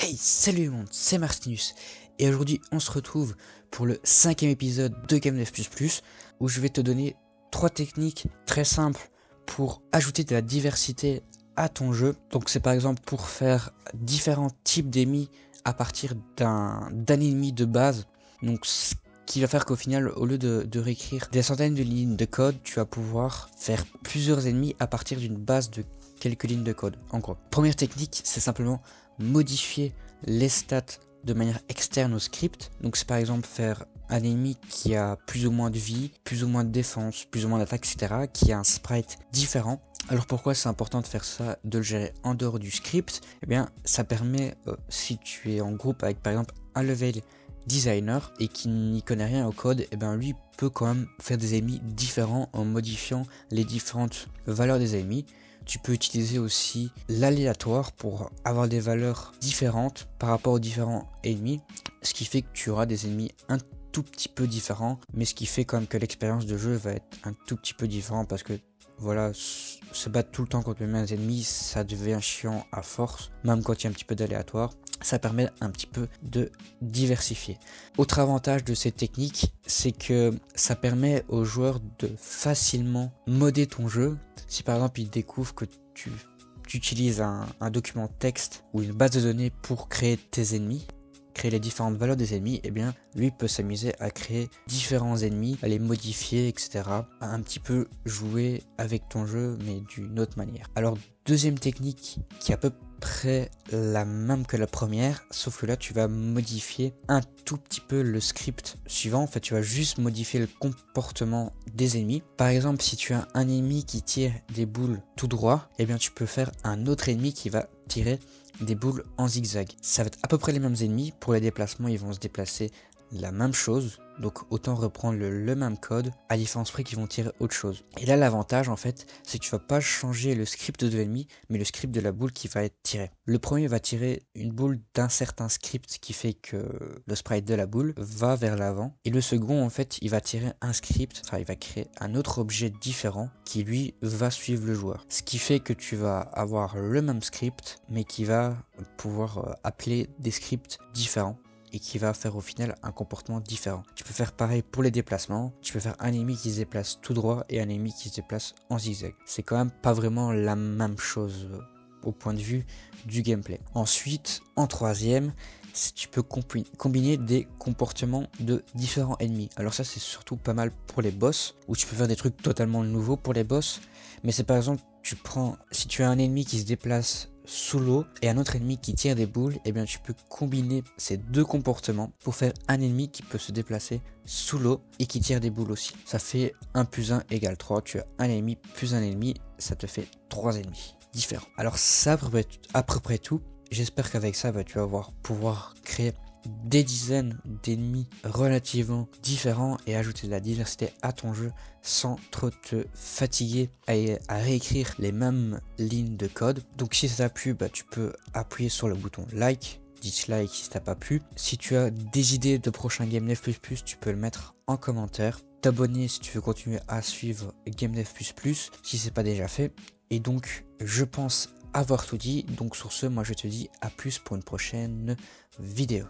Hey, salut le monde, c'est Martinus et aujourd'hui on se retrouve pour le 5e épisode de GameDev++, où je vais te donner 3 techniques très simples pour ajouter de la diversité à ton jeu. Donc c'est par exemple pour faire différents types d'ennemis à partir d'un ennemi de base. Donc ce qui va faire qu'au final, au lieu de réécrire des centaines de lignes de code, tu vas pouvoir faire plusieurs ennemis à partir d'une base de quelques lignes de code. En gros, première technique, c'est simplement modifier les stats de manière externe au script. Donc c'est par exemple faire un ennemi qui a plus ou moins de vie, plus ou moins de défense, plus ou moins d'attaque, etc. qui a un sprite différent. Alors pourquoi c'est important de faire ça, de le gérer en dehors du script? Eh bien ça permet, si tu es en groupe avec par exemple un level designer et qui n'y connaît rien au code, eh bien lui peut quand même faire des ennemis différents en modifiant les différentes valeurs des ennemis. Tu peux utiliser aussi l'aléatoire pour avoir des valeurs différentes par rapport aux différents ennemis, ce qui fait que tu auras des ennemis un tout petit peu différents, mais ce qui fait quand même que l'expérience de jeu va être un tout petit peu différente, parce que voilà, se battre tout le temps contre les mêmes ennemis, ça devient chiant à force, même quand il y a un petit peu d'aléatoire. Ça permet un petit peu de diversifier. Autre avantage de cette technique, c'est que ça permet aux joueurs de facilement modder ton jeu. Si par exemple ils découvrent que tu utilises un document texte ou une base de données pour créer tes ennemis, créer les différentes valeurs des ennemis, eh bien lui peut s'amuser à créer différents ennemis, à les modifier, etc. À un petit peu jouer avec ton jeu, mais d'une autre manière. Alors deuxième technique qui est à peu près la même que la première, sauf que là tu vas modifier un tout petit peu le script suivant. En fait tu vas juste modifier le comportement des ennemis. Par exemple, si tu as un ennemi qui tire des boules tout droit, eh bien tu peux faire un autre ennemi qui va tirer des boules en zigzag. Ça va être à peu près les mêmes ennemis. Pour les déplacements, ils vont se déplacer la même chose, donc autant reprendre le même code, à différence près qu'ils vont tirer autre chose. Et là l'avantage en fait, c'est que tu vas pas changer le script de l'ennemi, mais le script de la boule qui va être tirée. Le premier va tirer une boule d'un certain script qui fait que le sprite de la boule va vers l'avant, et le second en fait il va tirer un script, enfin il va créer un autre objet différent qui lui va suivre le joueur. Ce qui fait que tu vas avoir le même script, mais qui va pouvoir appeler des scripts différents, et qui va faire au final un comportement différent. Tu peux faire pareil pour les déplacements, tu peux faire un ennemi qui se déplace tout droit et un ennemi qui se déplace en zigzag. C'est quand même pas vraiment la même chose au point de vue du gameplay. Ensuite, en troisième, tu peux combiner des comportements de différents ennemis. Alors ça c'est surtout pas mal pour les boss, où tu peux faire des trucs totalement nouveaux pour les boss, mais c'est par exemple, si tu as un ennemi qui se déplace sous l'eau et un autre ennemi qui tire des boules, et bien tu peux combiner ces deux comportements pour faire un ennemi qui peut se déplacer sous l'eau et qui tire des boules aussi. Ça fait 1 + 1 = 3, tu as un ennemi plus un ennemi, ça te fait 3 ennemis différents. Alors ça à peu près tout. J'espère qu'avec ça tu vas pouvoir créer des dizaines d'ennemis relativement différents et ajouter de la diversité à ton jeu sans trop te fatiguer à réécrire les mêmes lignes de code. Donc si ça t'a plu, tu peux appuyer sur le bouton like, dislike si ça t'a pas plu. Si tu as des idées de prochains GameDev++, tu peux le mettre en commentaire. T'abonner si tu veux continuer à suivre GameDev++, si c'est pas déjà fait. Et donc je pense avoir tout dit, donc sur ce, moi je te dis à plus pour une prochaine vidéo.